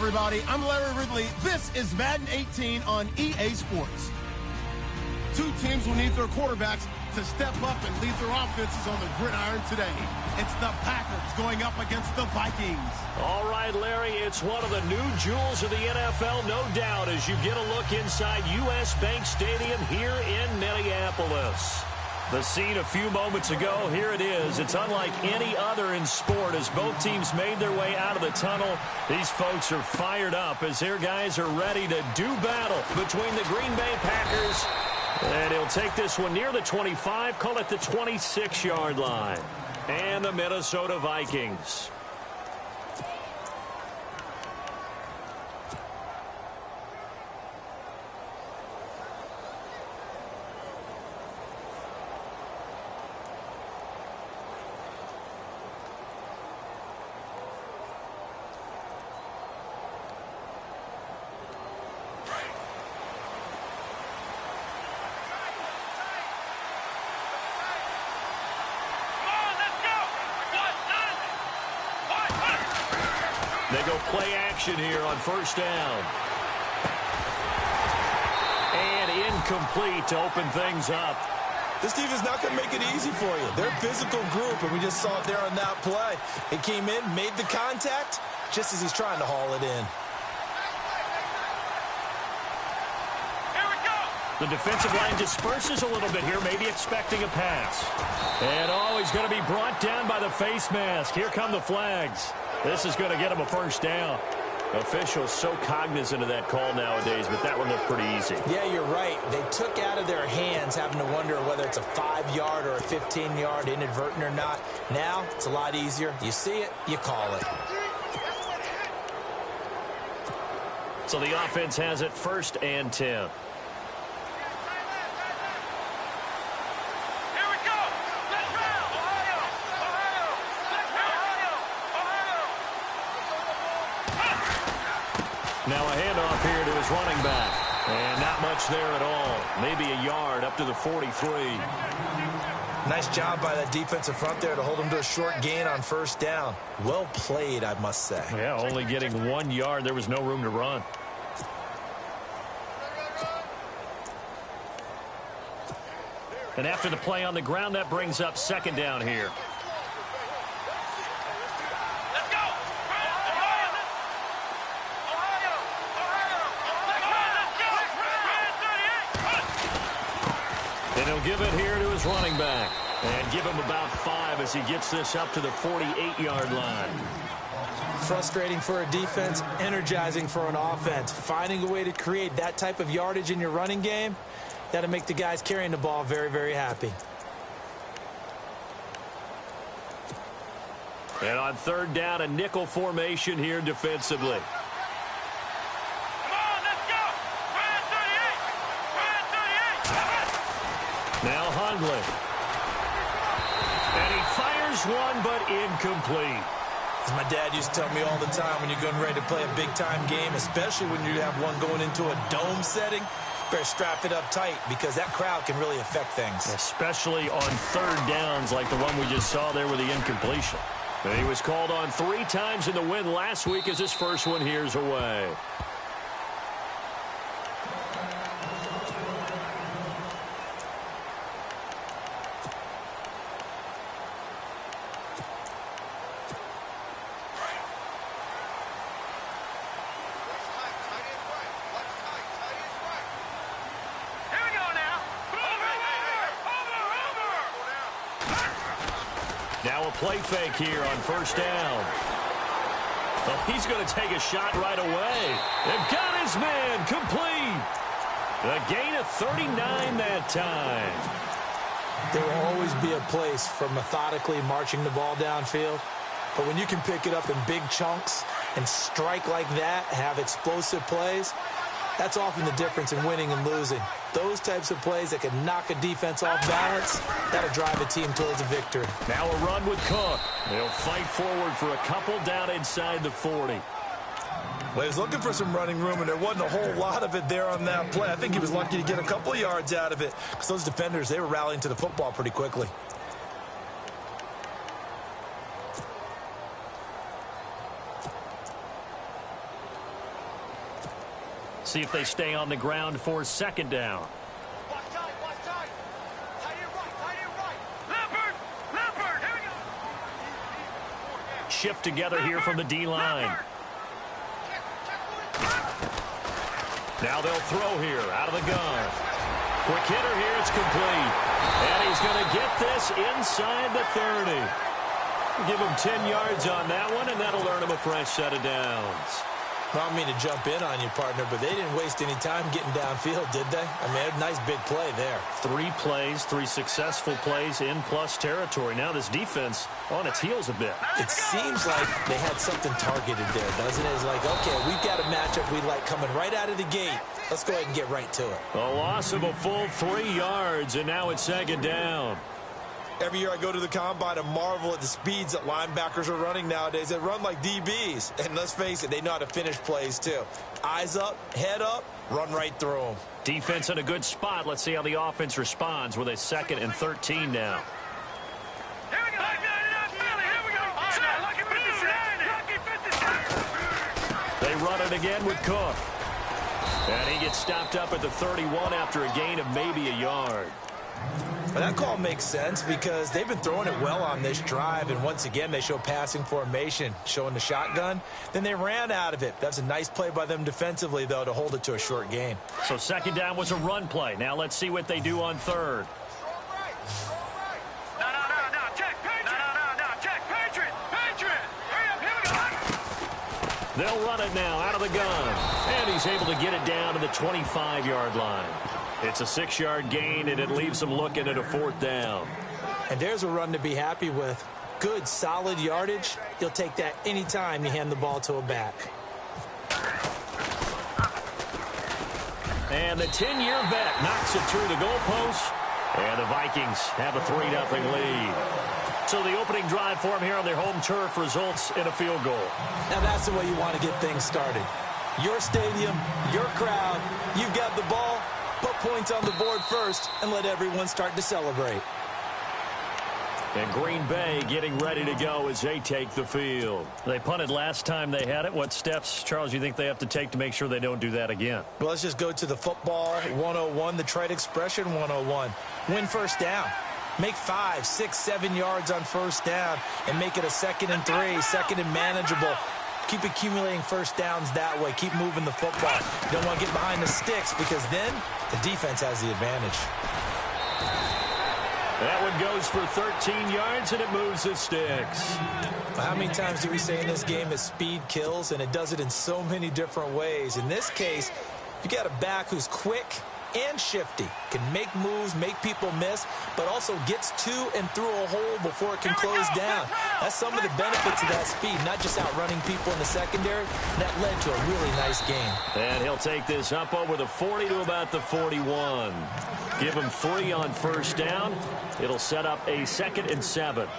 everybody. I'm Larry Ridley. This is Madden 18 on EA Sports. Two teams will need their quarterbacks to step up and lead their offenses on the gridiron today. It's the Packers going up against the Vikings. All right, Larry, it's one of the new jewels of the NFL, no doubt, as you get a look inside U.S. Bank Stadium here in Minneapolis. The scene a few moments ago, here it is. It's unlike any other in sport as both teams made their way out of the tunnel. These folks are fired up as their guys are ready to do battle between the Green Bay Packers. And he'll take this one near the 25, call it the 26-yard line. And the Minnesota Vikings. They go play action here on first down. And incomplete to open things up. This team is not going to make it easy for you. They're a physical group, and we just saw it there on that play. He came in, made the contact, just as he's trying to haul it in. The defensive line disperses a little bit here, maybe expecting a pass. And he's going to be brought down by the face mask. Here come the flags. This is going to get him a first down. Officials so cognizant of that call nowadays, but that one looked pretty easy. Yeah, you're right. They took out of their hands having to wonder whether it's a 5-yard or a 15-yard inadvertent or not. Now, it's a lot easier. You see it, you call it. So the offense has it 1st and 10. Now a handoff here to his running back. And not much there at all. Maybe a yard up to the 43. Nice job by that defensive front there to hold him to a short gain on first down. Well played, I must say. Yeah, only getting 1 yard. There was no room to run. And after the play on the ground, that brings up 2nd down here. And he'll give it here to his running back. And give him about 5 as he gets this up to the 48-yard line. Frustrating for a defense, energizing for an offense. Finding a way to create that type of yardage in your running game, that'll make the guys carrying the ball very, very happy. And on 3rd down, a nickel formation here defensively. Now Hundley. And he fires one, but incomplete. As my dad used to tell me all the time, when you're getting ready to play a big-time game, especially when you have one going into a dome setting, better strap it up tight because that crowd can really affect things. Especially on 3rd downs like the one we just saw there with the incompletion. And he was called on 3 times in the win last week as his first one here's away. Now a play fake here on 1st down. Oh, he's going to take a shot right away. They've got his man complete. A gain of 39 that time. There will always be a place for methodically marching the ball downfield. But when you can pick it up in big chunks and strike like that, have explosive plays, that's often the difference in winning and losing. Those types of plays that can knock a defense off balance, that'll drive a team towards a victory. Now a run with Cook. They'll fight forward for a couple down inside the 40. Well, he was looking for some running room, and there wasn't a whole lot of it there on that play. I think he was lucky to get a couple of yards out of it because those defenders, they were rallying to the football pretty quickly. See if they stay on the ground for second down. Shift together here from the D-line. Now they'll throw here out of the gun. Quick hitter here, it's complete. And he's going to get this inside the 30. Give him 10 yards on that one, and that'll earn him a fresh set of downs. I don't mean to jump in on you, partner, but they didn't waste any time getting downfield, did they? I mean, a nice big play there. 3 plays, 3 successful plays in plus territory. Now this defense on its heels a bit. It seems like they had something targeted there, doesn't it? It's like, okay, we've got a matchup we like coming right out of the gate. Let's go ahead and get right to it. A loss of a full 3 yards, and now it's second down. Every year I go to the combine and marvel at the speeds that linebackers are running nowadays. They run like DBs. And let's face it, they know how to finish plays too. Eyes up, head up, run right through them. Defense in a good spot. Let's see how the offense responds with a 2nd and 13 now. They run it again with Cook. And he gets stopped up at the 31 after a gain of maybe a yard. Well, that call makes sense because they've been throwing it well on this drive, and once again they show passing formation, showing the shotgun. Then they ran out of it. That's a nice play by them defensively, though, to hold it to a short gain. So second down was a run play. Now let's see what they do on third. They'll run it now out of the gun. And he's able to get it down to the 25-yard line. It's a 6-yard gain, and it leaves them looking at a 4th down. And there's a run to be happy with. Good, solid yardage. You'll take that anytime you hand the ball to a back. And the 10-year vet knocks it through the goalpost. And the Vikings have a 3-0 lead. So the opening drive for them here on their home turf results in a field goal. Now that's the way you want to get things started. Your stadium, your crowd, you've got the ball. Put points on the board first and let everyone start to celebrate. And Green Bay getting ready to go as they take the field. They punted last time they had it. What steps, Charles, you think they have to take to make sure they don't do that again? Well, let's just go to the football 101, the trite expression 101. Win first down. Make 5, 6, 7 yards on first down and make it a 2nd and 3, 2nd and manageable. Keep accumulating first downs that way. Keep moving the football. You don't want to get behind the sticks because then the defense has the advantage. That one goes for 13 yards, and it moves the sticks. How many times do we say in this game that speed kills, and it does it in so many different ways? In this case, you got a back who's quick and shifty, can make moves, make people miss, but also gets to and through a hole before it can close down. That's some of the benefits of that speed, not just outrunning people in the secondary. That led to a really nice game. And he'll take this up over the 40 to about the 41. Give him 3 on first down. It'll set up a 2nd and 7.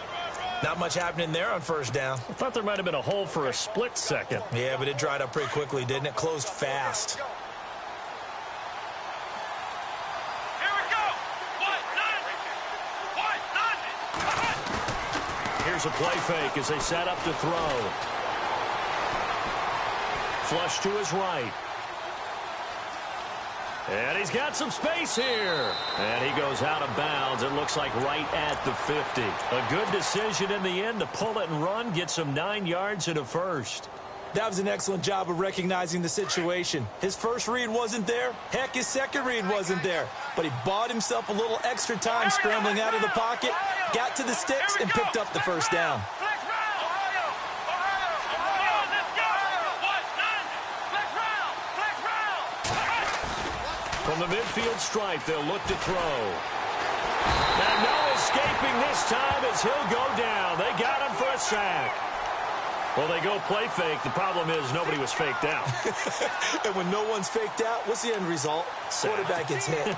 Not much happening there on first down. I thought there might have been a hole for a split second. Yeah, but it dried up pretty quickly, didn't it? Closed fast. Here's a play fake as they set up to throw. Flush to his right. And he's got some space here. And he goes out of bounds. It looks like right at the 50. A good decision in the end to pull it and run, get some 9 yards and a first. That was an excellent job of recognizing the situation. His first read wasn't there. Heck, his second read wasn't there. But he bought himself a little extra time scrambling out of the pocket, got to the sticks, and picked up the first down. From the midfield stripe, they'll look to throw. And no escaping this time as he'll go down. They got him for a sack. Well, they go play fake. The problem is nobody was faked out. And when no one's faked out, what's the end result? Quarterback gets hit.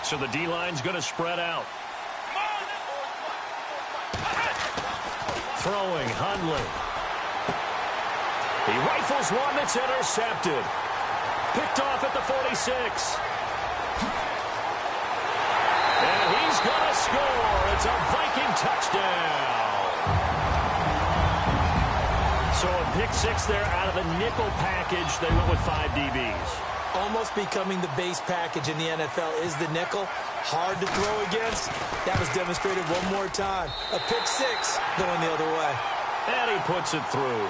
So the D-line's going to spread out. Throwing, Hundley. He rifles one that's intercepted. Picked off at the 46. He's going to score. It's a Viking touchdown. So a pick six there out of the nickel package. They went with 5 DBs. Almost becoming the base package in the NFL is the nickel. Hard to throw against. That was demonstrated one more time. A pick six going the other way. And he puts it through.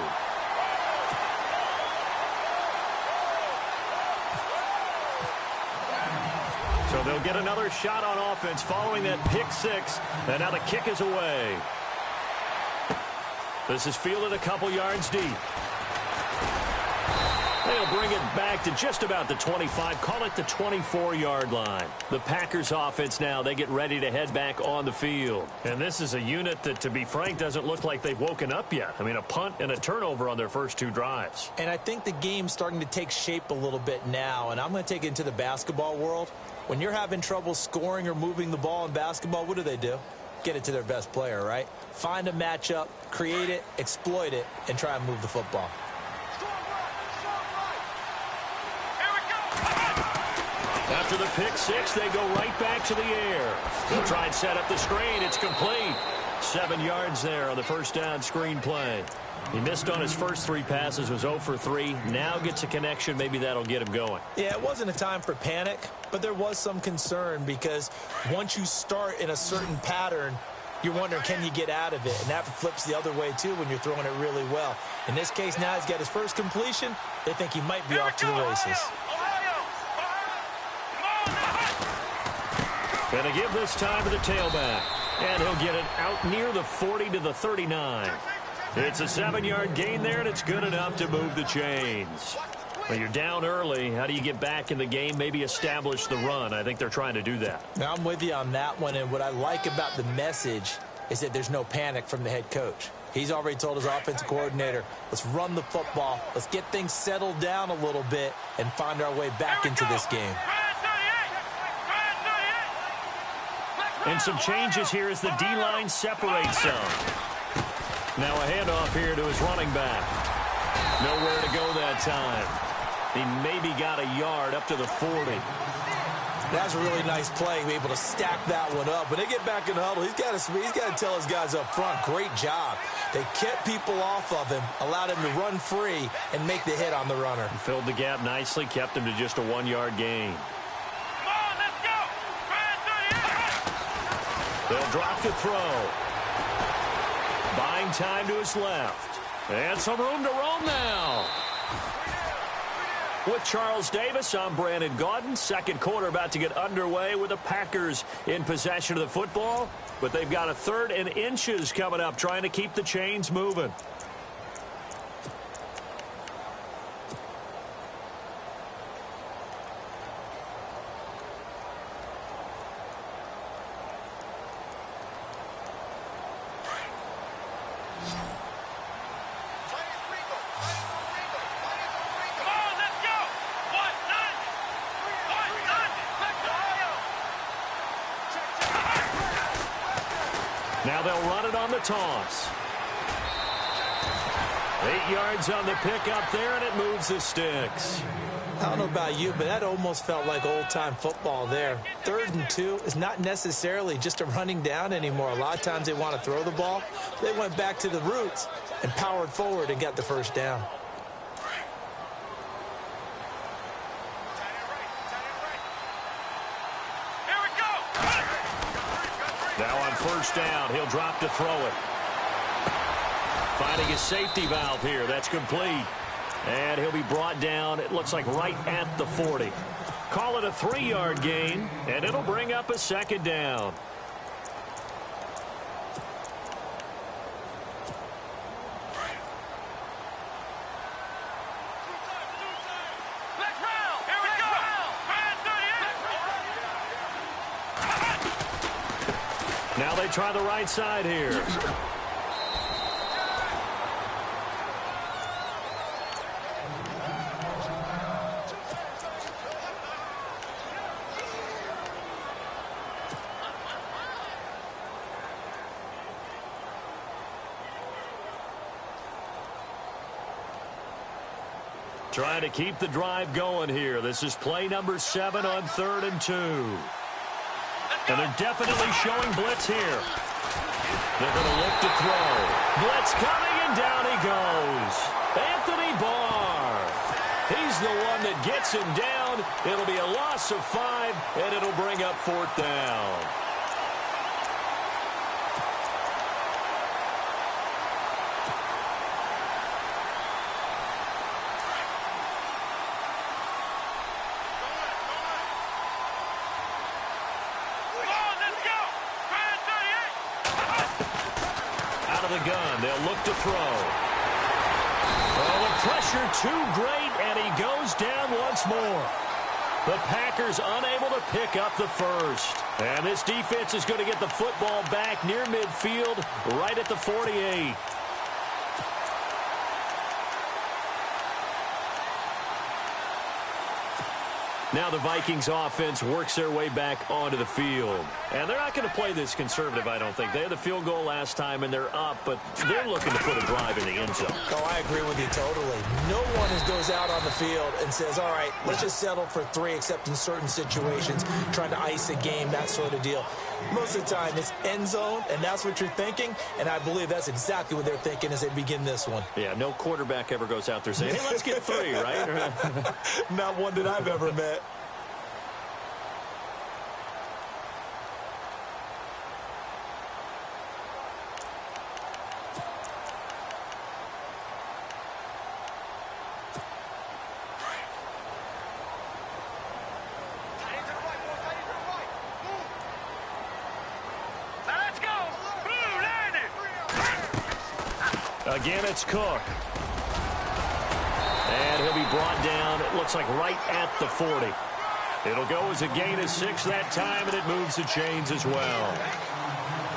So they'll get another shot on offense following that pick six. And now the kick is away. This is fielded a couple yards deep. They'll bring it back to just about the 25. Call it the 24-yard line. The Packers offense now, they get ready to head back on the field. And this is a unit that, to be frank, doesn't look like they've woken up yet. I mean, a punt and a turnover on their first 2 drives. And I think the game's starting to take shape a little bit now. And I'm going to take it into the basketball world. When you're having trouble scoring or moving the ball in basketball, what do? Get it to their best player, right? Find a matchup, create it, exploit it, and try and move the football. After the pick six, they go right back to the air. They'll try and set up the screen. It's complete. 7 yards there on the first down screen play. He missed on his first 3 passes, was 0 for 3. Now gets a connection. Maybe that'll get him going. Yeah, it wasn't a time for panic, but there was some concern because once you start in a certain pattern, you're wondering, can you get out of it? And that flips the other way, too, when you're throwing it really well. In this case, now he's got his first completion. They think he might be off to the races. Going to give this time to the tailback. And he'll get it out near the 40 to the 39. It's a 7-yard gain there, and it's good enough to move the chains. When you're down early, how do you get back in the game, maybe establish the run? I think they're trying to do that. Now, I'm with you on that one, and what I like about the message is that there's no panic from the head coach. He's already told his offensive coordinator, let's run the football, let's get things settled down a little bit, and find our way back into this game. And some changes here as the D-line separates some. Now a handoff here to his running back. Nowhere to go that time. He maybe got a yard up to the 40. That's a really nice play, be able to stack that one up. When they get back in the huddle, he's got to tell his guys up front, great job. They kept people off of him, allowed him to run free, and make the hit on the runner. He filled the gap nicely, kept him to just a 1-yard gain. They'll drop the throw. Buying time to his left. And some room to roam now. With Charles Davis, I'm Brandon Gaudin. Second quarter about to get underway with the Packers in possession of the football. But they've got a 3rd and inches coming up, trying to keep the chains moving. Now they'll run it on the toss. 8 yards on the pickup there, and it moves the sticks. I don't know about you, but that almost felt like old-time football there. 3rd and 2 is not necessarily just a running down anymore. A lot of times they want to throw the ball. They went back to the roots and powered forward and got the first down. Now on first down, he'll drop to throw it. Finding his safety valve here. That's complete. And he'll be brought down, it looks like right at the 40. Call it a 3-yard gain, and it'll bring up a 2nd down. Now they try the right side here. Trying to keep the drive going here. This is play number 7 on 3rd and 2. And they're definitely showing blitz here. They're going to look to throw. Blitz coming, and down he goes. Anthony Barr. He's the one that gets him down. It'll be a loss of 5, and it'll bring up 4th down. The gun. They'll look to throw. Oh, the pressure too great, and he goes down once more. The Packers unable to pick up the first. And this defense is going to get the football back near midfield, right at the 48. Now the Vikings offense works their way back onto the field. And they're not going to play this conservative, I don't think. They had the field goal last time, and they're up, but they're looking to put a drive in the end zone. Oh, I agree with you totally. No one goes out on the field and says, all right, let's just settle for 3, except in certain situations, trying to ice a game, that sort of deal. Most of the time, it's end zone, and that's what you're thinking, and I believe that's exactly what they're thinking as they begin this one. Yeah, no quarterback ever goes out there saying, hey, let's get 3, right? Not one that I've ever met. Again, it's Cook. And he'll be brought down, it looks like right at the 40. It'll go as a gain of 6 that time, and it moves the chains as well.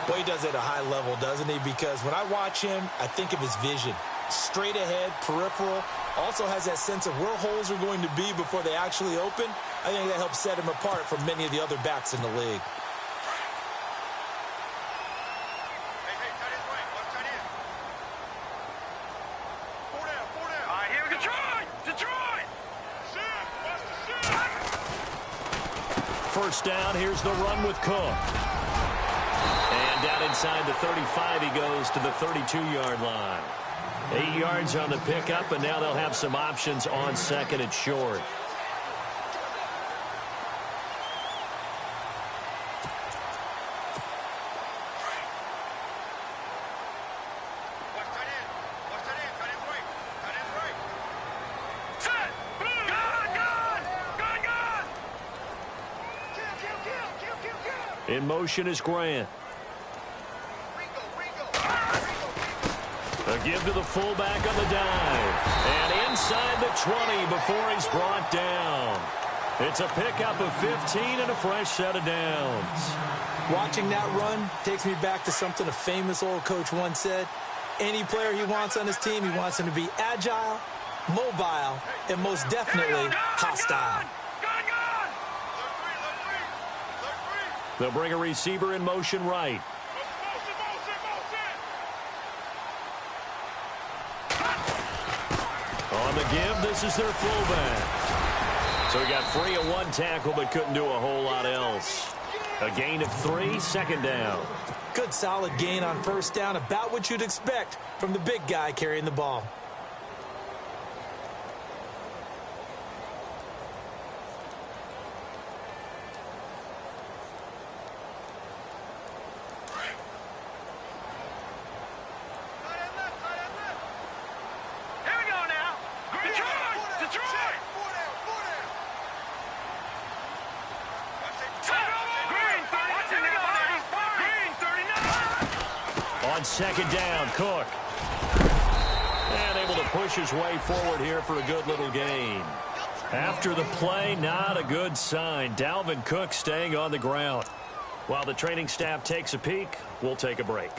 Well, he does it at a high level, doesn't he? Because when I watch him, I think of his vision. Straight ahead, peripheral. Also has that sense of where holes are going to be before they actually open. I think that helps set him apart from many of the other backs in the league. First down, here's the run with Cook. And down inside the 35, he goes to the 32-yard line. 8 yards on the pickup, and now they'll have some options on 2nd and short. In motion is Grant. A give to the fullback on the dive. And inside the 20 before he's brought down. It's a pickup of 15 and a fresh set of downs. Watching that run takes me back to something a famous old coach once said. Any player he wants on his team, he wants him to be agile, mobile, and most definitely hostile. They'll bring a receiver in motion right. On the give, this is their fullback. So he got free of 1 tackle, but couldn't do a whole lot else. A gain of 3, 2nd down. Good solid gain on 1st down, about what you'd expect from the big guy carrying the ball. On 2nd down, Cook. And able to push his way forward here for a good little gain. After the play, not a good sign. Dalvin Cook staying on the ground. While the training staff takes a peek, we'll take a break.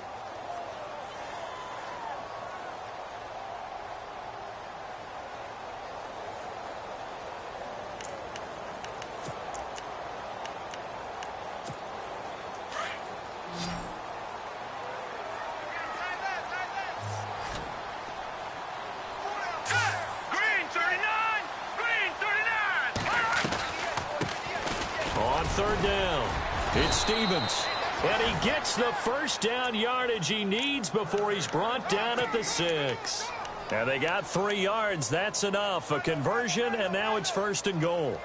On 3rd down. It's Stevens. And he gets the first down yardage he needs before he's brought down at the 6. And they got 3 yards. That's enough. A conversion, and now it's 1st and goal.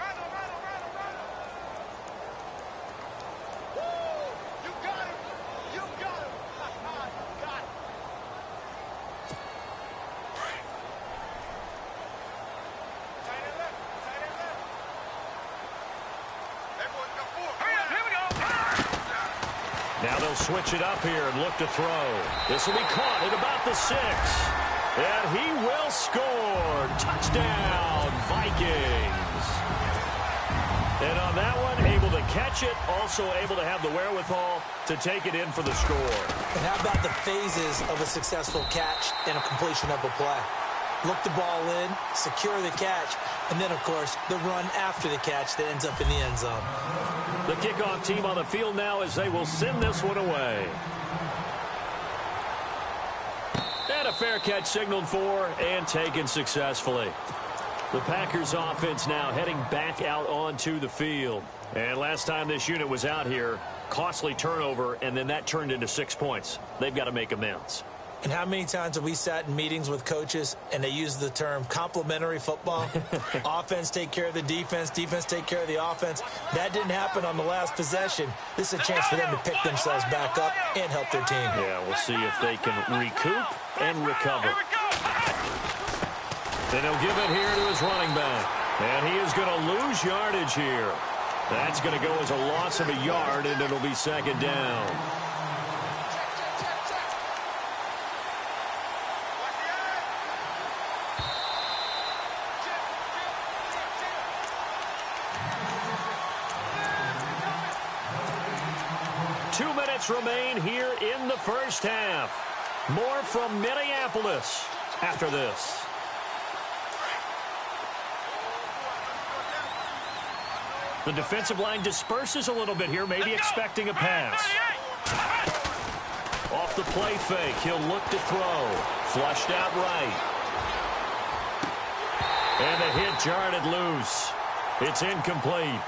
Now they'll switch it up here and look to throw. This will be caught at about the 6. And he will score. Touchdown, Vikings. And on that one, able to catch it, also able to have the wherewithal to take it in for the score. And how about the phases of a successful catch and a completion of a play? Look the ball in, secure the catch, and then, of course, the run after the catch that ends up in the end zone. The kickoff team on the field now as they will send this one away. And a fair catch signaled for and taken successfully. The Packers offense now heading back out onto the field. And last time this unit was out here, costly turnover, and then that turned into 6 points. They've got to make amends. And how many times have we sat in meetings with coaches and they use the term complementary football? Offense take care of the defense, defense take care of the offense. That didn't happen on the last possession. This is a chance for them to pick themselves back up and help their team. Yeah, we'll see if they can recoup and recover. Then he'll give it here to his running back. And he is going to lose yardage here. That's going to go as a loss of a yard, and it'll be 2nd down. Remain here in the first half. More from Minneapolis after this. The defensive line disperses a little bit here, maybe expecting a pass. Off the play fake, he'll look to throw. Flushed out right. And the hit jarred it loose. It's incomplete.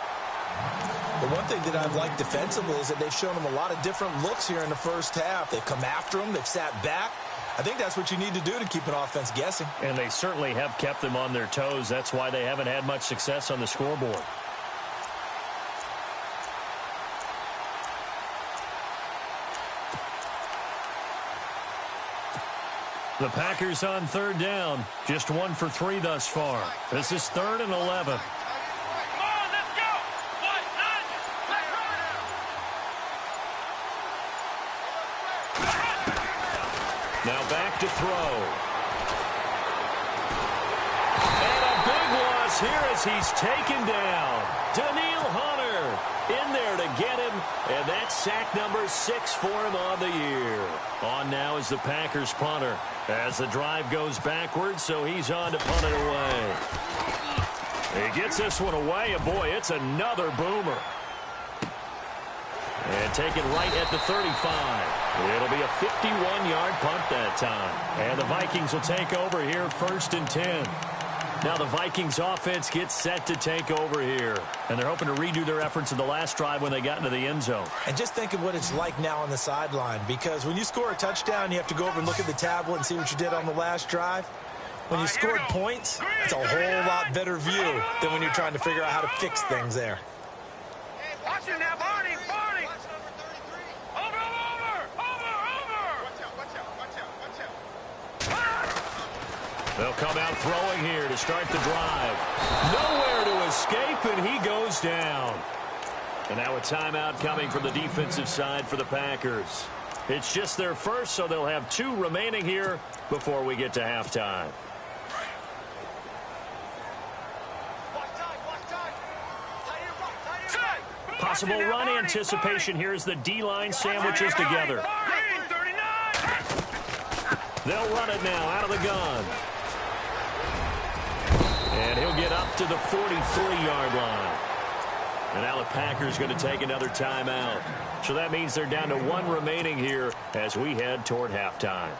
The one thing that I've liked defensively is that they've shown them a lot of different looks here in the first half. They've come after them. They've sat back. I think that's what you need to do to keep an offense guessing. And they certainly have kept them on their toes. That's why they haven't had much success on the scoreboard. The Packers on 3rd down. Just 1 for 3 thus far. This is 3rd and 11. Now back to throw. And a big loss here as he's taken down. Daniil Hunter in there to get him. And that's sack number 6 for him on the year. On now is the Packers punter. As the drive goes backwards, so he's on to punt it away. He gets this one away, and boy, it's another boomer. And taken right at the 35. It'll be a 51-yard punt that time. And the Vikings will take over here 1st and 10. Now the Vikings offense gets set to take over here. And they're hoping to redo their efforts in the last drive when they got into the end zone. And just think of what it's like now on the sideline. Because when you score a touchdown, you have to go over and look at the tablet and see what you did on the last drive. When you scored points, it's a whole lot better view than when you're trying to figure out how to fix things there. Hey, watch it now, Barney, Barney. They'll come out throwing here to start the drive. Nowhere to escape, and he goes down. And now a timeout coming from the defensive side for the Packers. It's just their first, so they'll have 2 remaining here before we get to halftime. Possible run anticipation here as the D-line sandwiches together. They'll run it now out of the gun. And he'll get up to the 43-yard line. And now the Packers going to take another timeout. So that means they're down to 1 remaining here as we head toward halftime.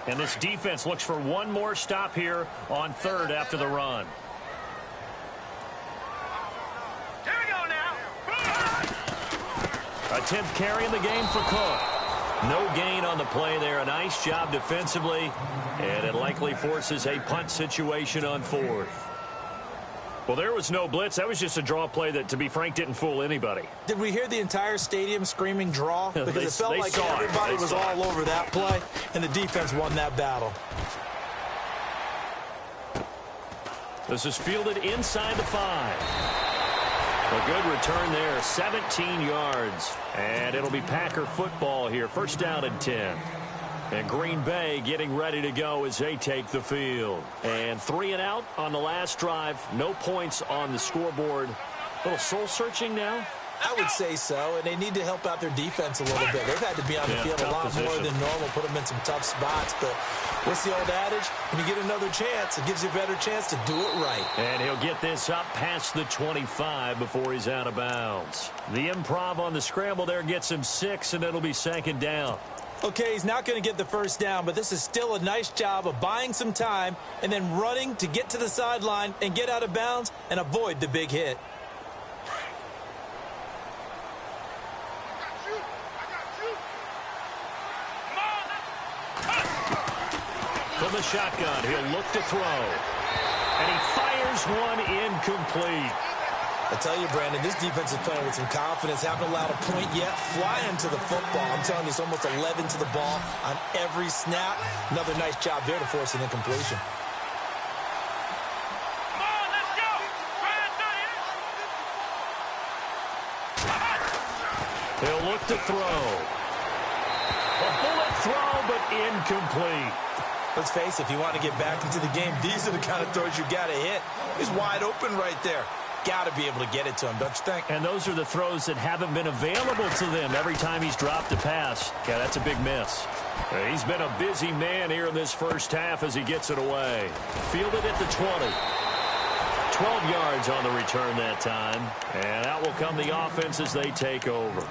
And this defense looks for one more stop here on third after the run. Here we go now. A 10th carry in the game for Cook. No gain on the play there. A nice job defensively. And it likely forces a punt situation on fourth. Well, there was no blitz. That was just a draw play that, to be frank, didn't fool anybody. Did we hear the entire stadium screaming draw? Because it felt like everybody was all over that play, and the defense won that battle. This is fielded inside the 5. A good return there, 17 yards. And it'll be Packer football here. First down and 10. And Green Bay getting ready to go as they take the field. And 3 and out on the last drive. No points on the scoreboard. A little soul-searching now? I would say so, and they need to help out their defense a little bit. They've had to be on the field a lot more than normal, put them in some tough spots. But what's the old adage? When you get another chance, it gives you a better chance to do it right. And he'll get this up past the 25 before he's out of bounds. The improv on the scramble there gets him 6, and it'll be second down. Okay, he's not going to get the first down, but this is still a nice job of buying some time and then running to get to the sideline and get out of bounds and avoid the big hit. From the shotgun, he'll look to throw. And he fires one incomplete. I tell you, Brandon, this defense is playing with some confidence. Haven't allowed a point yet. Flying to the football. I'm telling you, it's almost 11 to the ball on every snap. Another nice job there to force an incompletion. Come on, let's go. Try it, He'll look to throw. A bullet throw, but incomplete. Let's face it, if you want to get back into the game, these are the kind of throws you got to hit. He's wide open right there. Got to be able to get it to him, don't you think? And those are the throws that haven't been available to them every time he's dropped a pass. Yeah, that's a big miss. He's been a busy man here in this first half as he gets it away. Fielded at the 20. 12 yards on the return that time. And out will come the offense as they take over.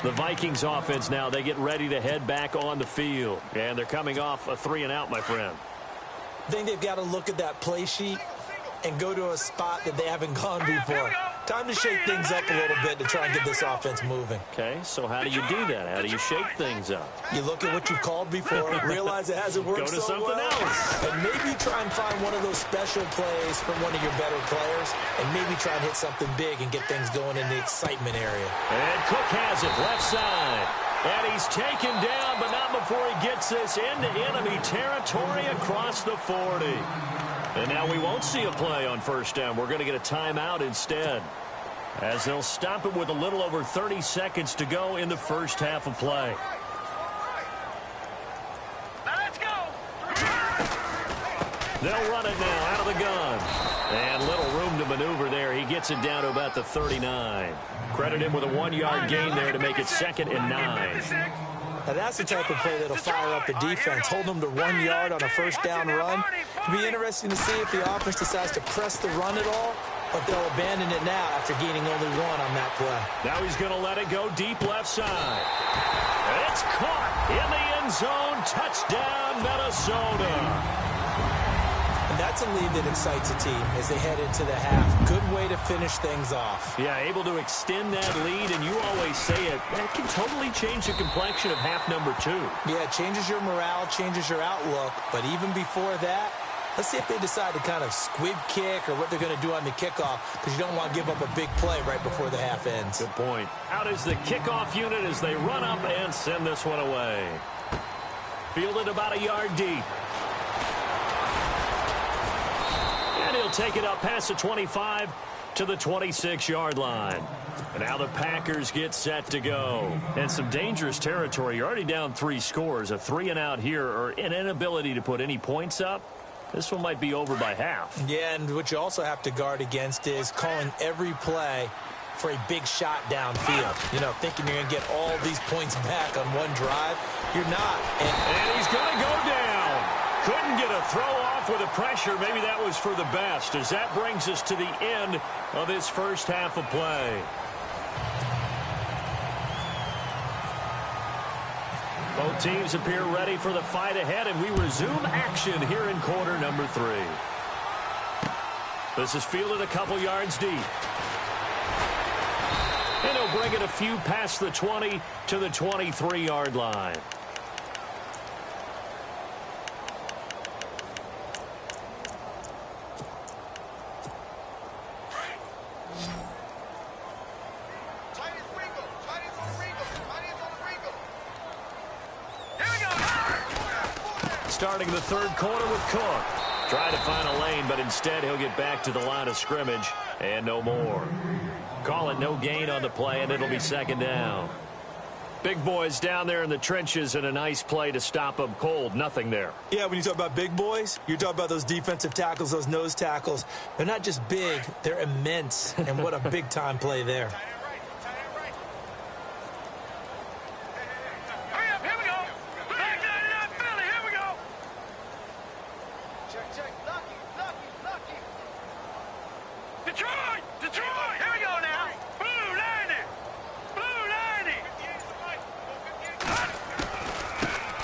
The Vikings offense now, they get ready to head back on the field. And they're coming off a 3 and out, my friend. I think they've got to look at that play sheet and go to a spot that they haven't gone before. Time to shake things up a little bit to try and get this offense moving. Okay, so how do you do that? How do you shake things up? You look at what you've called before, realize it hasn't worked Go to so something well, else. and maybe try and find one of those special plays from one of your better players, and maybe try and hit something big and get things going in the excitement area. And Cook has it, left side. And he's taken down, but not before he gets this into enemy territory across the 40. And now we won't see a play on first down. We're going to get a timeout instead, as they'll stop it with a little over 30 seconds to go in the first half of play. Let's go. They'll run it now out of the gun. And little room to maneuver there. He gets it down to about the 39. Credit him with a 1-yard gain there to make it 2nd and 9. Now that's the type of play that'll fire up the defense, hold them to 1 yard on a first down run. It'll be interesting to see if the offense decides to press the run at all, or if they'll abandon it now after gaining only 1 on that play. Now he's going to let it go deep left side. It's caught in the end zone. Touchdown, Minnesota. And that's a lead that excites a team as they head into the half. Good way to finish things off. Yeah, able to extend that lead, and you always say it, that can totally change the complexion of half number 2. Yeah, it changes your morale, changes your outlook. But even before that, let's see if they decide to kind of squib kick or what they're going to do on the kickoff, because you don't want to give up a big play right before the half ends. Good point. Out is the kickoff unit as they run up and send this one away. Fielded about a yard deep. And he'll take it up past the 25 to the 26-yard line. And now the Packers get set to go. And some dangerous territory. You're already down 3 scores. A 3 and out here, or an inability to put any points up. This one might be over by half. Yeah, and what you also have to guard against is calling every play for a big shot downfield. You know, thinking you're going to get all these points back on one drive. You're not. And he's going to go down. Couldn't get a throw off with the pressure. Maybe that was for the best, as that brings us to the end of this first half of play. Both teams appear ready for the fight ahead, and we resume action here in quarter number 3. This is fielded a couple yards deep. And he'll bring it a few past the 20 to the 23-yard line. Starting the third quarter with Cook. Trying to find a lane, but instead he'll get back to the line of scrimmage and no more. Call it no gain on the play, and it'll be second down. Big boys down there in the trenches, and a nice play to stop them cold. Nothing there. Yeah, when you talk about big boys, you're talking about those defensive tackles, those nose tackles. They're not just big, they're immense, and what a big-time play there.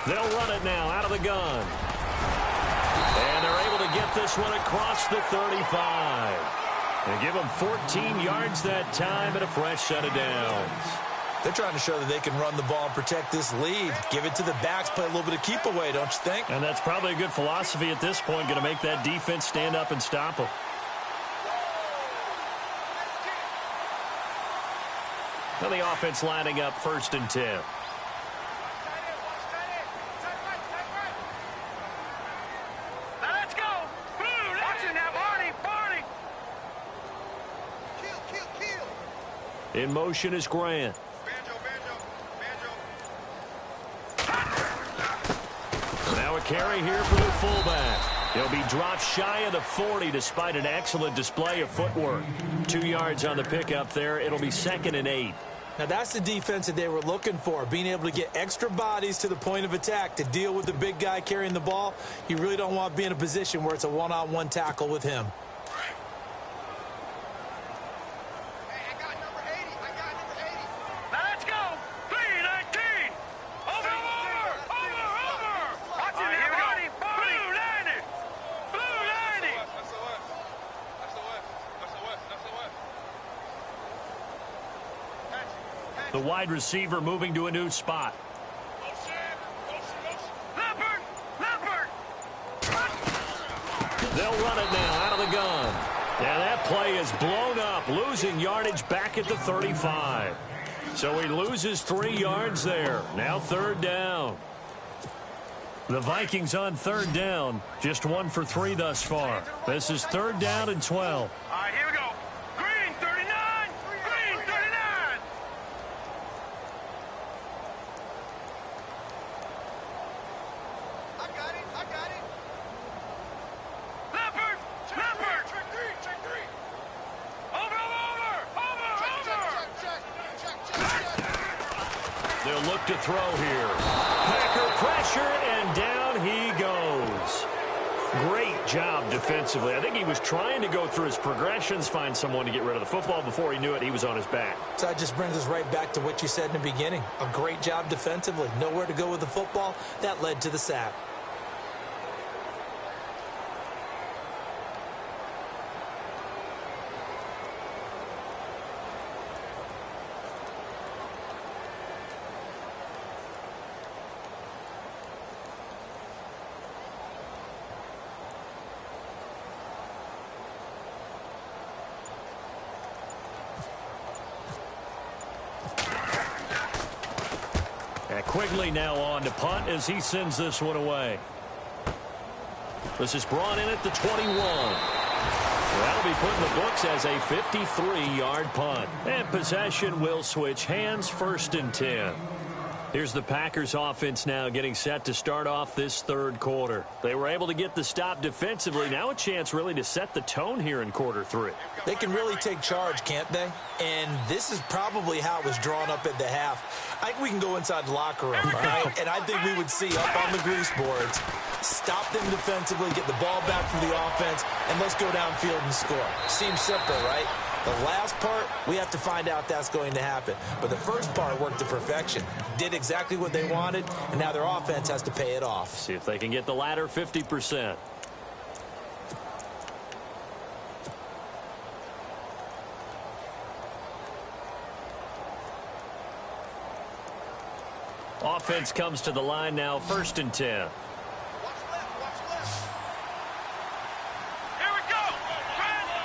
They'll run it now out of the gun. And they're able to get this one across the 35. And give them 14 yards that time and a fresh set of downs. They're trying to show that they can run the ball and protect this lead. Give it to the backs, play a little bit of keep away, don't you think? And that's probably a good philosophy at this point, going to make that defense stand up and stop them. Now the offense lining up 1st and 10. In motion is Grant. Now a carry here for the fullback. He'll be dropped shy of the 40 despite an excellent display of footwork. 2 yards on the pickup there. It'll be 2nd and 8. Now that's the defense that they were looking for, being able to get extra bodies to the point of attack to deal with the big guy carrying the ball. You really don't want to be in a position where it's a one-on-one tackle with him. The wide receiver moving to a new spot. They'll run it now out of the gun. And that play is blown up, losing yardage back at the 35. So he loses 3 yards there. Now 3rd down. The Vikings on 3rd down, just 1 for 3 thus far. This is 3rd down and 12. All right, here we go. Green 39. Green 39. I got it. Leopard. Check three. Over. They'll look to throw here. Packer pressure, and down he goes. Great job defensively. I think he was trying to go through his progressions, find someone to get rid of the football. Before he knew it, he was on his back. So that just brings us right back to what you said in the beginning. A great job defensively. Nowhere to go with the football. That led to the sack. Quigley now on to punt as he sends this one away. This is brought in at the 21. That'll be put in the books as a 53-yard punt. And possession will switch hands, 1st and 10. Here's the Packers offense now getting set to start off this 3rd quarter. They were able to get the stop defensively. Now a chance really to set the tone here in quarter 3. They can really take charge, can't they? And this is probably how it was drawn up at the half. I think we can go inside the locker room, all right? And I think we would see up on the grease boards, stop them defensively, get the ball back from the offense, and let's go downfield and score. Seems simple, right? The last part, we have to find out that's going to happen. But the first part worked to perfection. Did exactly what they wanted, and now their offense has to pay it off. See if they can get the latter 50%. Offense comes to the line now, 1st and 10.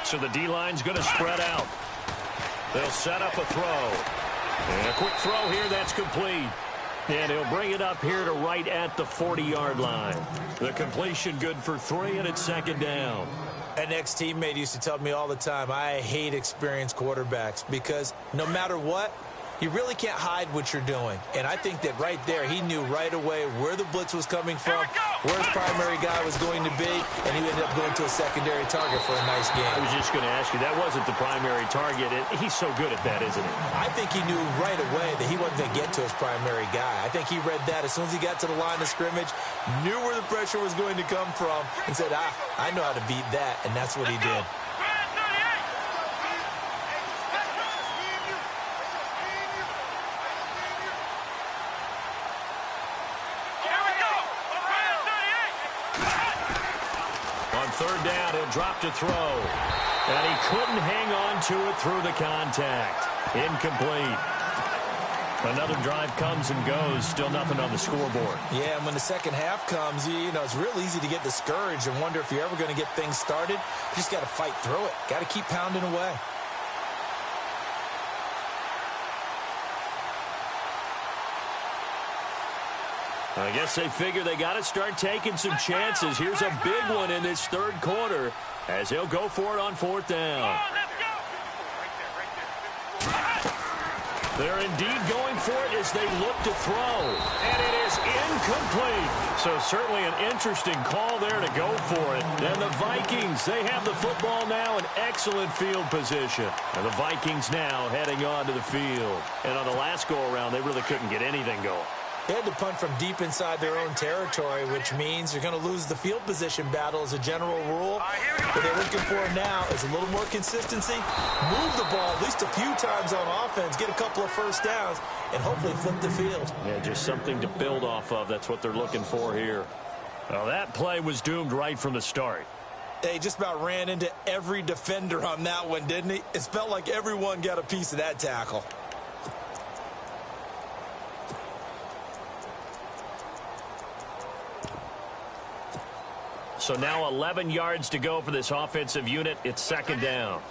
So the D-line's going to spread out. They'll set up a throw. And a quick throw here, that's complete. And he'll bring it up here to right at the 40-yard line. The completion good for 3, and it's 2nd down. An ex-teammate used to tell me all the time, I hate experienced quarterbacks because no matter what, you really can't hide what you're doing. And I think that right there, he knew right away where the blitz was coming from, where his primary guy was going to be, and he ended up going to a secondary target for a nice game. I was just going to ask you, that wasn't the primary target. He's so good at that, isn't he? I think he knew right away that he wasn't going to get to his primary guy. I think he read that as soon as he got to the line of scrimmage, knew where the pressure was going to come from, and said, I know how to beat that, and that's what he did. Third down, he'll drop to throw. And he couldn't hang on to it through the contact. Incomplete. Another drive comes and goes. Still nothing on the scoreboard. Yeah, and when the second half comes, you know, it's real easy to get discouraged and wonder if you're ever going to get things started. You just got to fight through it. Got to keep pounding away. I guess they figure they got to start taking some chances. Here's a big one in this 3rd quarter as he'll go for it on 4th down. They're indeed going for it as they look to throw. And it is incomplete. So certainly an interesting call there to go for it. And the Vikings, they have the football now in excellent field position. And the Vikings now heading on to the field. And on the last go-around, they really couldn't get anything going. They had to punt from deep inside their own territory, which means you're going to lose the field position battle as a general rule. What they're looking for now is a little more consistency, move the ball at least a few times on offense, get a couple of first downs, and hopefully flip the field. Yeah, just something to build off of. That's what they're looking for here. Well, that play was doomed right from the start. They just about ran into every defender on that one, didn't he? It felt like everyone got a piece of that tackle. So now 11 yards to go for this offensive unit. It's 2nd down.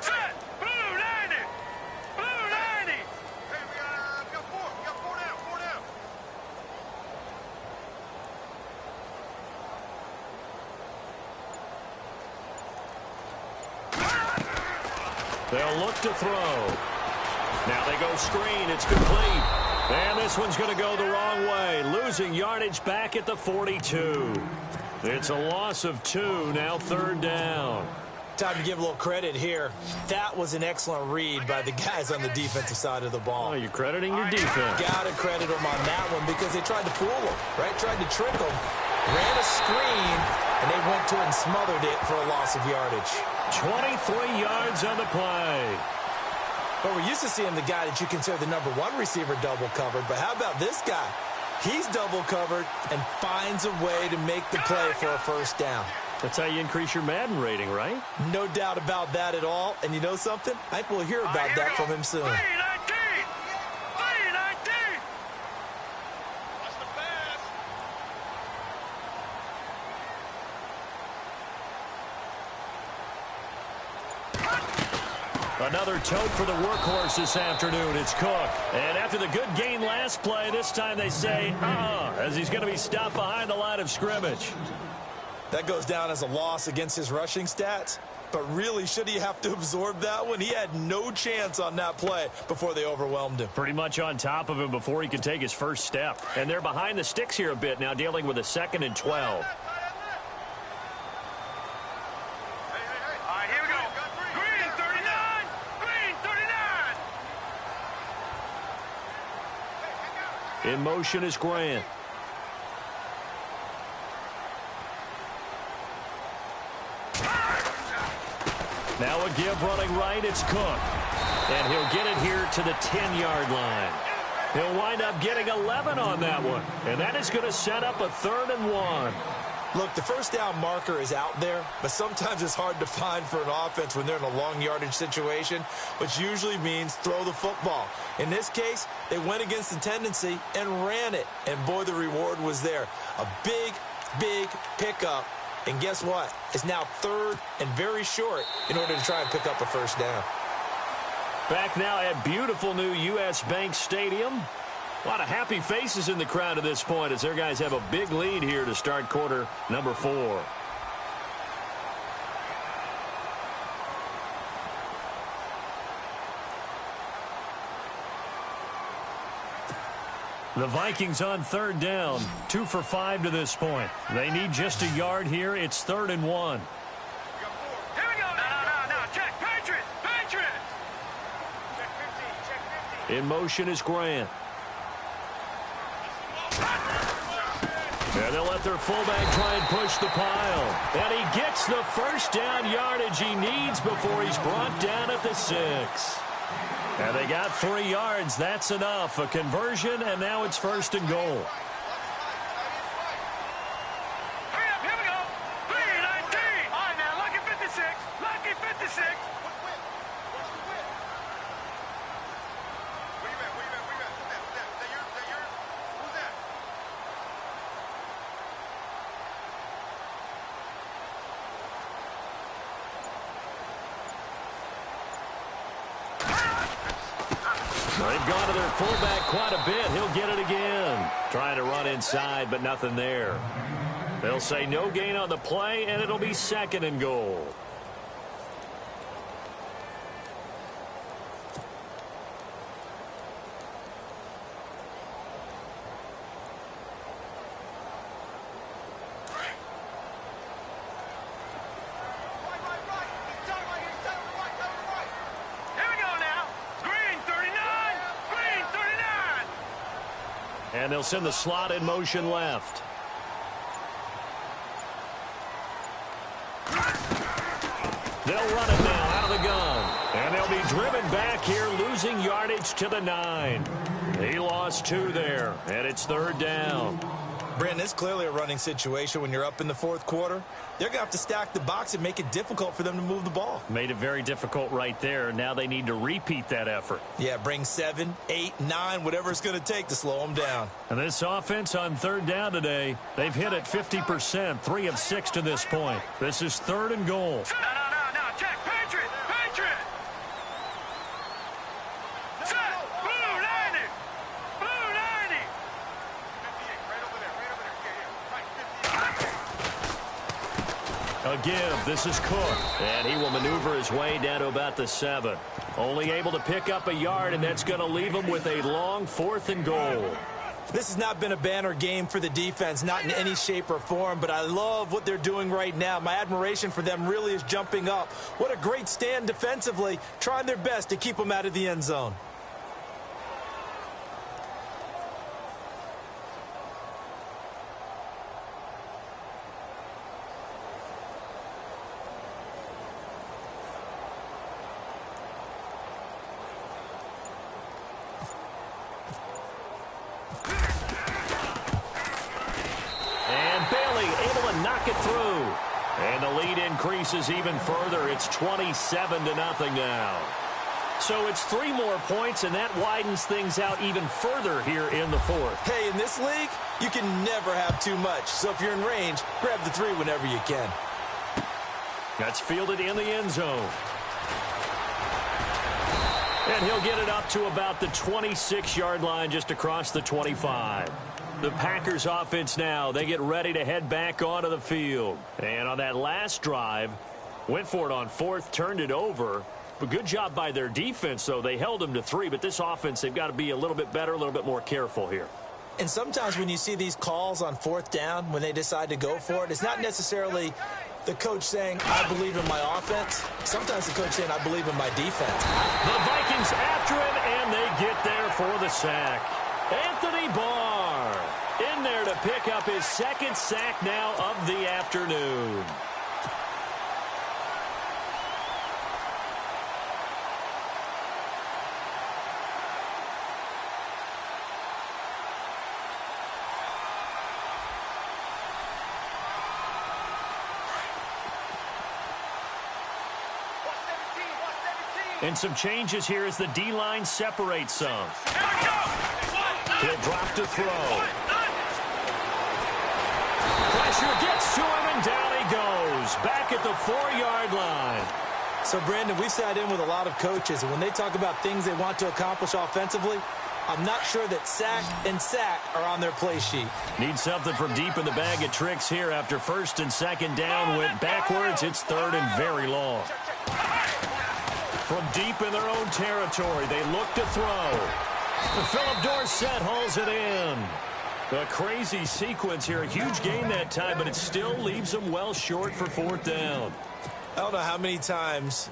Set! Blue 90! Blue 90! Hey, we got 4. We got 4 down. 4 down. They'll look to throw. Now they go screen. It's complete. And this one's going to go the wrong way. Losing yardage back at the 42. It's a loss of 2. Now 3rd down. Time to give a little credit here. That was an excellent read by the guys on the defensive side of the ball. Oh, you're crediting your defense. Got to credit them on that one because they tried to fool them, right? Tried to trick them. Ran a screen, and they went to it and smothered it for a loss of yardage. 23 yards on the play. But we're used to seeing the guy that you consider the #1 receiver double covered. But how about this guy? He's double covered and finds a way to make the play for a first down. That's how you increase your Madden rating, right? No doubt about that at all. And you know something? I think we'll hear about that from him soon. 319! 319! Watch the pass. Another tote for the workhorse this afternoon. It's Cook. And after the good gain last play, this time they say, as he's going to be stopped behind the line of scrimmage. That goes down as a loss against his rushing stats. But really, should he have to absorb that one? He had no chance on that play before they overwhelmed him. Pretty much on top of him before he could take his first step. And they're behind the sticks here a bit now, dealing with a 2nd and 12. In motion is Grant. Now a give running right. It's Cook. And he'll get it here to the 10-yard line. He'll wind up getting 11 on that one. And that is going to set up a 3rd and 1. Look, the first down marker is out there, but sometimes it's hard to find for an offense when they're in a long yardage situation, which usually means throw the football. In this case, they went against the tendency and ran it. And, boy, the reward was there. A big, big pickup. And guess what? It's now 3rd and very short in order to try and pick up a first down. Back now at beautiful new U.S. Bank Stadium. A lot of happy faces in the crowd at this point as their guys have a big lead here to start quarter number 4. The Vikings on 3rd down, 2 for 5 to this point. They need just a yard here. It's 3rd and 1. Here we go. No. Check. Patriot. Check 15. In motion is Grant. And they'll let their fullback try and push the pile. And he gets the first down yardage he needs before he's brought down at the 6. And they got 3 yards. That's enough. A conversion, and now it's 1st and goal. Hurry up. Here we go. 3:19. All right, now. Lucky 56. Lucky 56. Where you at? Who's that? Is that yours? Who's that? They've gone to their fullback quite a bit. He'll get it again. Trying to run inside, but nothing there. They'll say no gain on the play, and it'll be 2nd and goal. And they'll send the slot in motion left. They'll run it now out of the gun. And they'll be driven back here, losing yardage to the 9. He lost 2 there, and it's 3rd down. Brandon, it's clearly a running situation when you're up in the 4th quarter. They're going to have to stack the box and make it difficult for them to move the ball. Made it very difficult right there. Now they need to repeat that effort. Yeah, bring 7, 8, 9, whatever it's going to take to slow them down. And this offense on 3rd down today, they've hit it 50%, 3 of 6 to this point. This is 3rd and goal. No. Check. Patriot. Set. Blue 90. Blue 90. 58. Right over there. Yeah. Right. 58. A give. This is Cook. And he will maneuver his way down to about the 7. Only able to pick up a yard, and that's going to leave him with a long 4th and goal. This has not been a banner game for the defense, not in any shape or form, but I love what they're doing right now. My admiration for them really is jumping up. What a great stand defensively, trying their best to keep them out of the end zone. And the lead increases even further. It's 27-0 now. So it's 3 more points, and that widens things out even further here in the 4th. Hey, in this league, you can never have too much. So if you're in range, grab the 3 whenever you can. That's fielded in the end zone. And he'll get it up to about the 26-yard line, just across the 25. The Packers offense now, they get ready to head back onto the field. And on that last drive, went for it on 4th, turned it over. But good job by their defense, though. They held them to 3, but this offense, they've got to be a little bit better, a little bit more careful here. And sometimes when you see these calls on 4th down, when they decide to go for it, it's not necessarily the coach saying, I believe in my offense. Sometimes the coach saying, I believe in my defense. The Vikings after him, and they get there for the sack. Anthony Barr in there to pick up his 2nd sack now of the afternoon. And some changes here as the D-line separates some. He'll drop to throw. Pressure gets to him, and down he goes. Back at the 4-yard line. So, Brandon, we sat in with a lot of coaches, and when they talk about things they want to accomplish offensively, I'm not sure that sack and sack are on their play sheet. Need something from deep in the bag of tricks here after first and second down went backwards. It's third and very long. From deep in their own territory, they look to throw. Philip Dorsett hauls it in. A crazy sequence here. A huge gain that time, but it still leaves them well short for fourth down. I don't know how many times,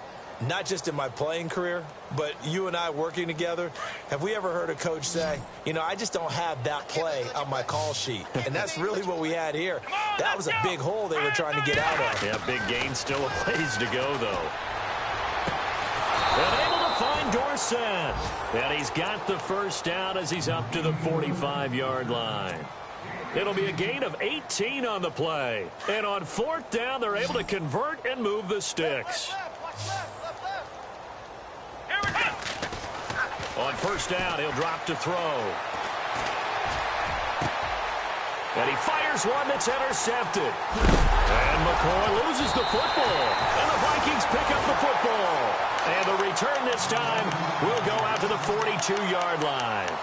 not just in my playing career, but you and I working together, have we ever heard a coach say, you know, I just don't have that play on my call sheet. And that's really what we had here. That was a big hole they were trying to get out of. Yeah, big gain, still a ways to go, though. And able to find Dorsett. And he's got the first down as he's up to the 45-yard line. It'll be a gain of 18 on the play. And on fourth down, they're able to convert and move the sticks. On first down, he'll drop to throw. And he fires one that's intercepted. And McCoy loses the football. And the Vikings pick up the football. And the return this time will go out to the 42-yard line.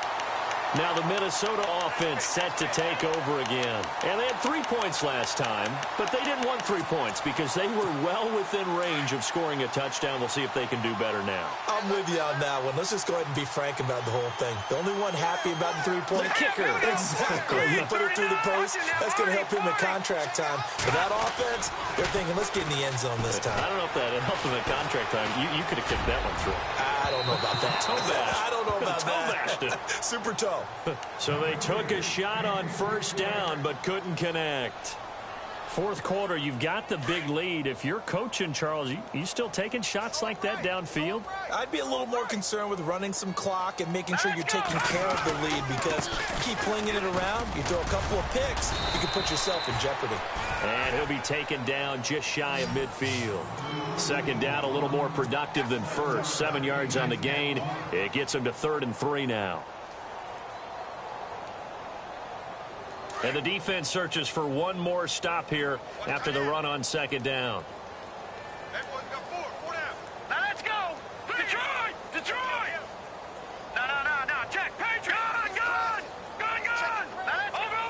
Now the Minnesota offense set to take over again. And they had 3 points last time, but they didn't want 3 points because they were well within range of scoring a touchdown. We'll see if they can do better now. I'm with you on that one. Let's just go ahead and be frank about the whole thing. The only one happy about the 3-point kicker. Exactly. You put it through the post. That's going to help him in contract time. But that offense, they're thinking, let's get in the end zone this time. I don't know if that helped him in contract time. You could have kicked that one through. I don't know about that. Toe bash. I don't know about toe that. Bashed it. Super toe. So they took a shot on first down but couldn't connect. Fourth quarter, you've got the big lead. If you're coaching, Charles, you still taking shots like that downfield? I'd be a little more concerned with running some clock and making sure you're taking care of the lead, because you keep flinging it around, you throw a couple of picks, you can put yourself in jeopardy. And he'll be taken down just shy of midfield. Second down, a little more productive than first. 7 yards on the gain. It gets him to 3rd and 3 now. And the defense searches for one more stop here after the run on second down. Hey, boys, got four down. Now let's go. Detroit! Detroit! No. Check. Patriot! Gun! Now let's over!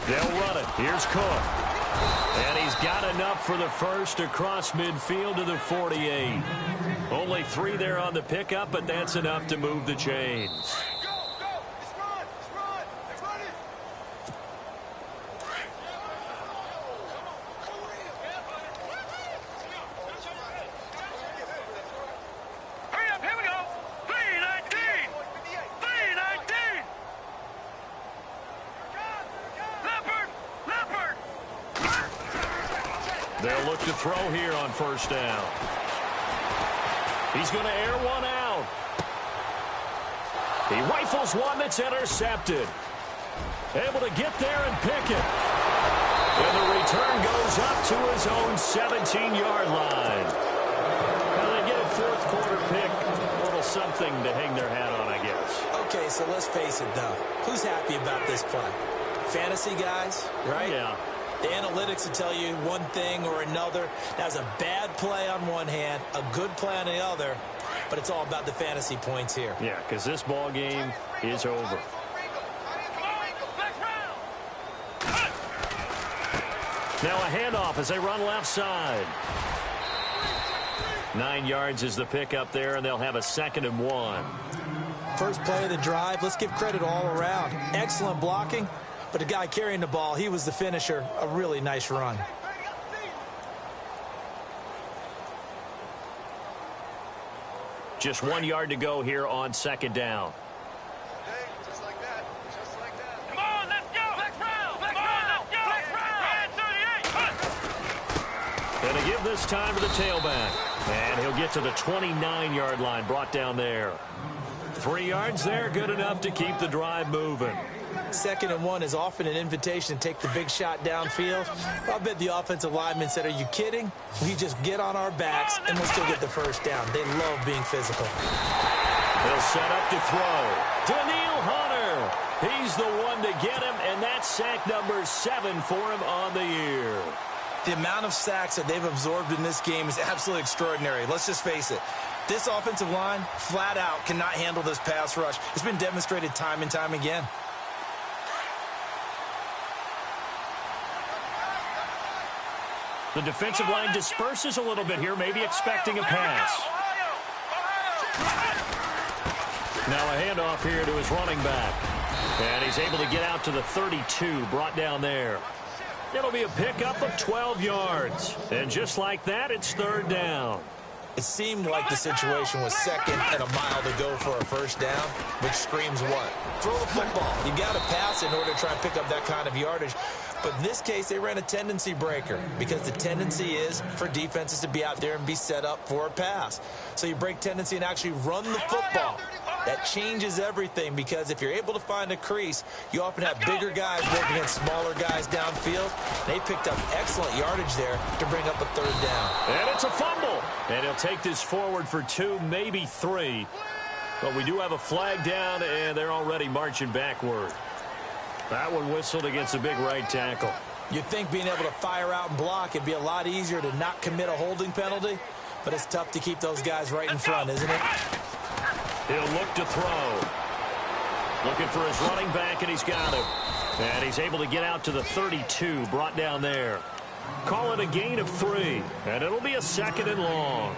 They'll run it. Here's Cook. And he's got enough for the first across midfield to the 48. Only 3 there on the pickup, but that's enough to move the chains. They'll look to throw here on first down. He's going to air one out. He rifles one that's intercepted. Able to get there and pick it. And the return goes up to his own 17-yard line. Well, they get a fourth quarter pick. A little something to hang their hat on, I guess. Okay, so let's face it, though. Who's happy about this play? Fantasy guys, right? Yeah. The analytics will tell you one thing or another. That's a bad play on one hand, a good play on the other, but it's all about the fantasy points here. Yeah, because this ball game is over. Now a handoff as they run left side. 9 yards is the pickup there, and they'll have a 2nd and 1. First play of the drive, let's give credit all around. Excellent blocking. But the guy carrying the ball, he was the finisher. A really nice run. Just 1 yard to go here on second down. Just like that. Come on, let's go. Let's go. And to give this time to the tailback. And he'll get to the 29-yard line, brought down there. 3 yards there, good enough to keep the drive moving. 2nd and 1 is often an invitation to take the big shot downfield. I bet the offensive lineman said, are you kidding? We just get on our backs and we'll still get the first down. They love being physical. They'll set up to throw. Daniil Hunter. He's the one to get him, and that's sack number 7 for him on the year. The amount of sacks that they've absorbed in this game is absolutely extraordinary. Let's just face it. This offensive line, flat out, cannot handle this pass rush. It's been demonstrated time and time again. The defensive line disperses a little bit here, maybe expecting a pass. Now a handoff here to his running back. And he's able to get out to the 32, brought down there. It'll be a pickup of 12 yards. And just like that, it's 3rd down. It seemed like the situation was 2nd and a mile to go for a first down, which screams what? Throw the football. You got to pass in order to try and pick up that kind of yardage. But in this case, they ran a tendency breaker because the tendency is for defenses to be out there and be set up for a pass. So you break tendency and actually run the football. That changes everything because if you're able to find a crease, you often have bigger guys working against smaller guys downfield. They picked up excellent yardage there to bring up a 3rd down. And it's a fumble. And he'll take this forward for 2, maybe 3. But we do have a flag down, and they're already marching backward. That one whistled against a big right tackle. You'd think being able to fire out and block, it'd be a lot easier to not commit a holding penalty. But it's tough to keep those guys right in front, isn't it? He'll look to throw. Looking for his running back, and he's got him. And he's able to get out to the 32, brought down there. Call it a gain of 3, and it'll be a 2nd and long.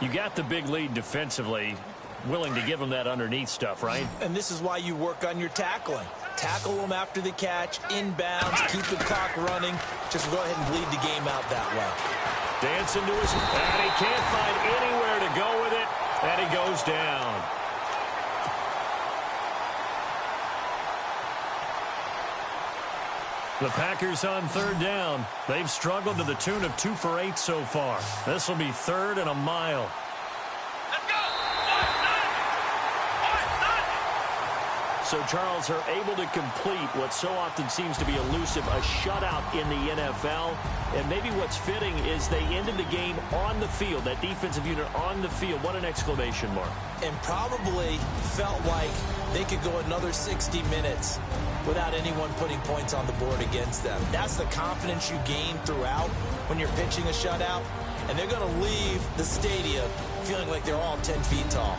You got the big lead defensively. Willing to give him that underneath stuff, right? And this is why you work on your tackling. Tackle them after the catch, inbounds, keep the clock running. Just go ahead and bleed the game out that way. Dancing to his... And he can't find anywhere to go with it, and he goes down. The Packers on 3rd down. They've struggled to the tune of 2 for 8 so far. This will be 3rd and a mile. So Charles are able to complete what so often seems to be elusive, a shutout in the NFL. And maybe what's fitting is they ended the game on the field, that defensive unit on the field. What an exclamation mark. And probably felt like they could go another 60 minutes without anyone putting points on the board against them. That's the confidence you gain throughout when you're pitching a shutout. And they're going to leave the stadium feeling like they're all 10 feet tall.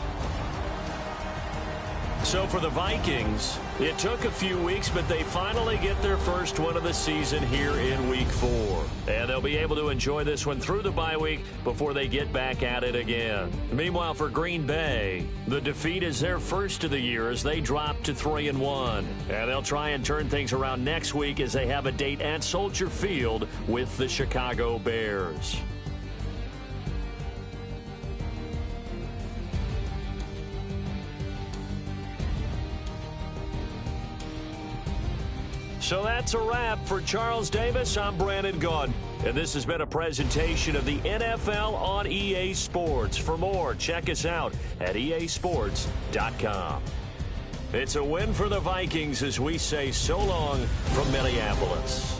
So for the Vikings, it took a few weeks, but they finally get their first one of the season here in Week 4. And they'll be able to enjoy this one through the bye week before they get back at it again. Meanwhile, for Green Bay, the defeat is their first of the year as they drop to 3-1. And they'll try and turn things around next week as they have a date at Soldier Field with the Chicago Bears. So that's a wrap for Charles Davis. I'm Brandon Gaudin, and this has been a presentation of the NFL on EA Sports. For more, check us out at easports.com. It's a win for the Vikings as we say so long from Minneapolis.